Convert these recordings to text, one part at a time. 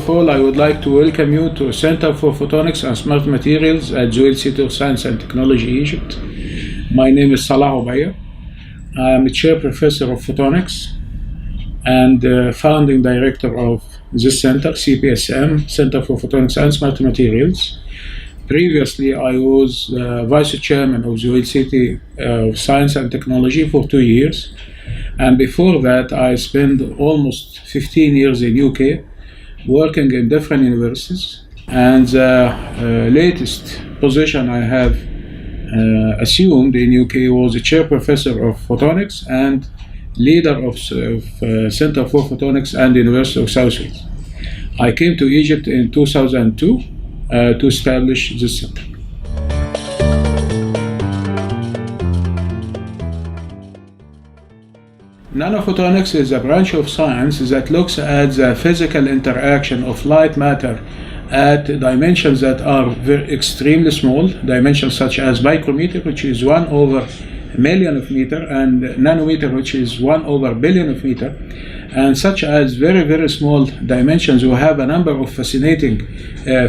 of all, I would like to welcome you to Center for Photonics and Smart Materials at Zuhail City of Science and Technology, Egypt. My name is Salah Obeya. I am a chair professor of photonics and founding director of this center, CPSM, Center for Photonics and Smart Materials. Previously, I was vice chairman of Zuhail City of Science and Technology for 2 years. And before that, I spent almost 15 years in UK working in different universities. And the latest position I have assumed in UK was a chair professor of photonics and leader of Center for Photonics and University of South Wales. I came to Egypt in 2002 to establish this center. Nanophotonics is a branch of science that looks at the physical interaction of light matter at dimensions that are extremely small, dimensions such as micrometer, which is 1/million of meter, and nanometer, which is 1/billion of meter. And such as very, very small dimensions, we have a number of fascinating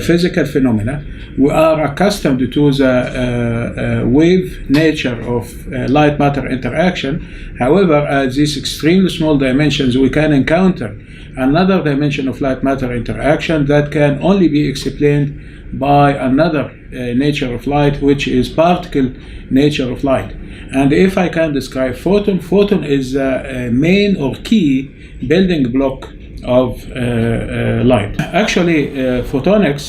physical phenomena. We are accustomed to the wave nature of light matter interaction. However, at these extremely small dimensions, we can encounter another dimension of light matter interaction that can only be explained by another nature of light, which is particle nature of light. And if I can describe photon is the main or key building block of light. Actually, photonics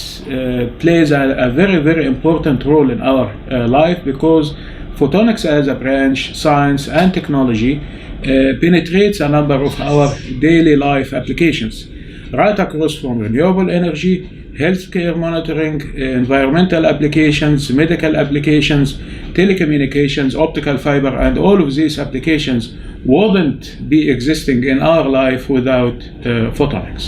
plays a very, very important role in our life, because photonics as a branch, science and technology penetrates a number of our daily life applications, right across from renewable energy, healthcare monitoring, environmental applications, medical applications, telecommunications, optical fiber, and all of these applications wouldn't be existing in our life without photonics.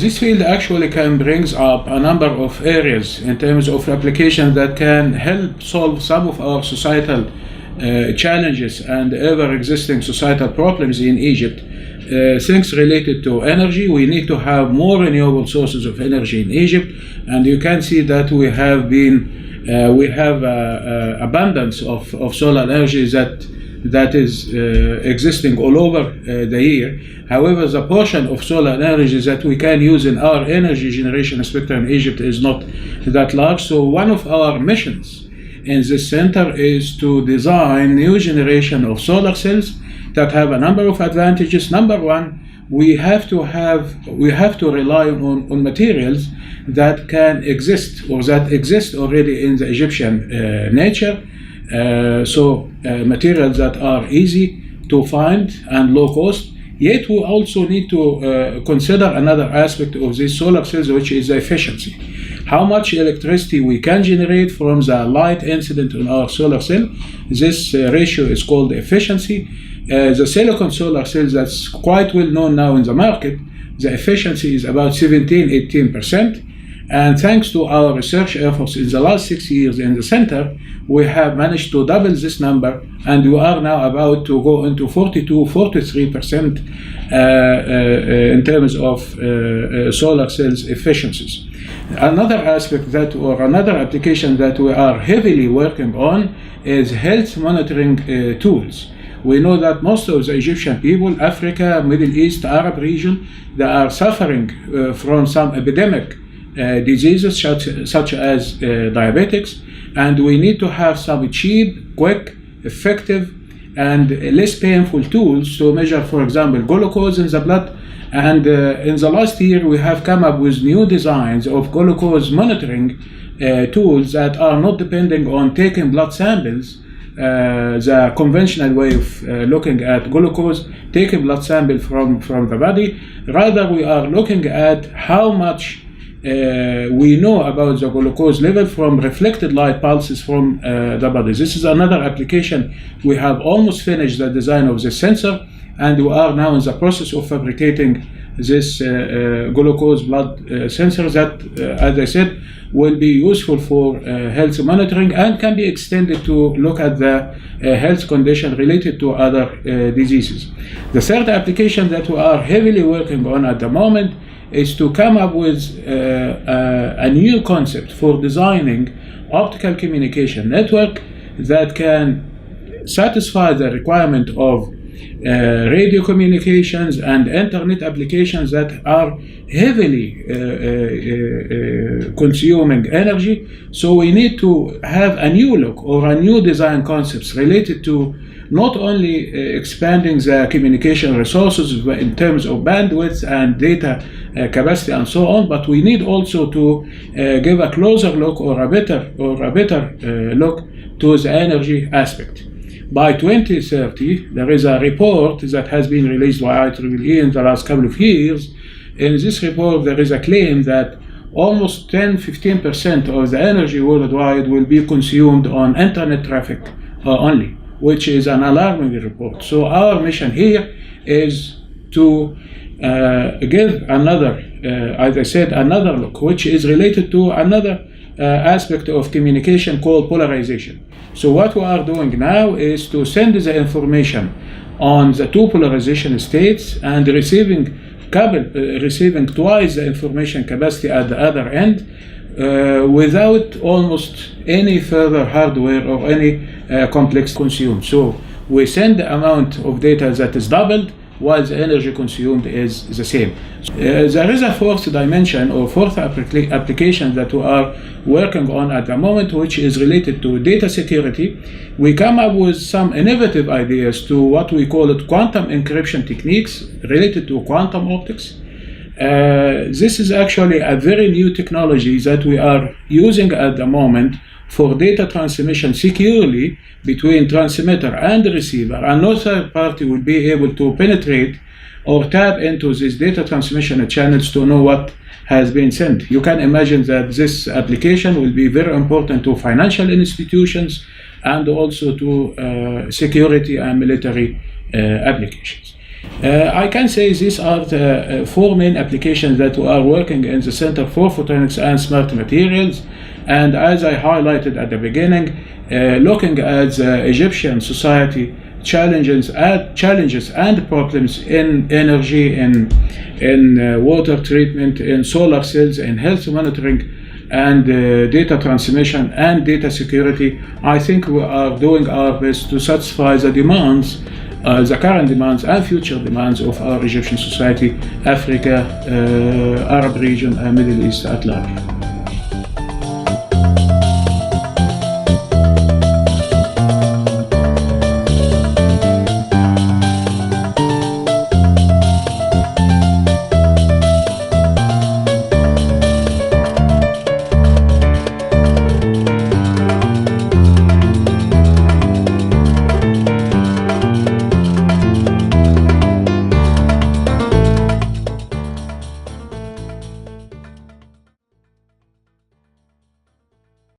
This field actually can brings up a number of areas in terms of applications that can help solve some of our societal challenges and ever-existing societal problems in Egypt. Things related to energy, we need to have more renewable sources of energy in Egypt, and you can see that we have abundance of solar energy that is existing all over the year. However, the portion of solar energy that we can use in our energy generation spectrum in Egypt is not that large. So one of our missions in this center is to design new generation of solar cells that have a number of advantages. Number one, we have to rely on materials that can exist or that exist already in the Egyptian nature. Materials that are easy to find and low cost. Yet we also need to consider another aspect of these solar cells, which is the efficiency. How much electricity we can generate from the light incident on our solar cell. This ratio is called efficiency. The silicon solar cells, that's quite well known now in the market, the efficiency is about 17-18%. And thanks to our research efforts in the last 6 years in the center, we have managed to double this number, and we are now about to go into 42-43% in terms of solar cells efficiencies. Another aspect or another application that we are heavily working on is health monitoring tools. We know that most of the Egyptian people, Africa, Middle East, Arab region, they are suffering from some epidemic diseases such as diabetics, and we need to have some cheap, quick, effective, and less painful tools to measure, for example, glucose in the blood. And in the last year, we have come up with new designs of glucose monitoring tools that are not depending on taking blood samples, the conventional way of looking at glucose, taking blood sample from the body. Rather, we are looking at how much we know about the glucose level from reflected light pulses from the body. This is another application. We have almost finished the design of the sensor, and we are now in the process of fabricating this glucose blood sensor that, as I said, will be useful for health monitoring and can be extended to look at the health condition related to other diseases. The third application that we are heavily working on at the moment is to come up with a new concept for designing optical communication network that can satisfy the requirement of radio communications and internet applications that are heavily consuming energy. So we need to have a new look or a new design concepts related to not only expanding the communication resources in terms of bandwidth and data capacity and so on, but we need also to give a closer look or a better look to the energy aspect. By 2030, there is a report that has been released by IEEE in the last couple of years. In this report, there is a claim that almost 10-15% of the energy worldwide will be consumed on internet traffic only, which is an alarming report. So our mission here is to give another, as I said, another look, which is related to another aspect of communication called polarization. So what we are doing now is to send the information on the two polarization states and receiving twice the information capacity at the other end without almost any further hardware or any complex consumed. So we send the amount of data that is doubled while the energy consumed is the same. There is a fourth dimension or fourth application that we are working on at the moment, which is related to data security. We come up with some innovative ideas to what we call it quantum encryption techniques related to quantum optics. This is actually a very new technology that we are using at the moment for data transmission securely between transmitter and receiver, and no third party will be able to penetrate or tap into these data transmission channels to know what has been sent. You can imagine that this application will be very important to financial institutions and also to security and military applications. I can say these are the four main applications that we are working in the Center for Photonics and Smart Materials. And as I highlighted at the beginning, looking at the Egyptian society challenges and problems in energy, in water treatment, in solar cells, in health monitoring, and data transmission and data security, I think we are doing our best to satisfy the demands, the current demands and future demands of our Egyptian society, Africa, Arab region, and Middle East at large.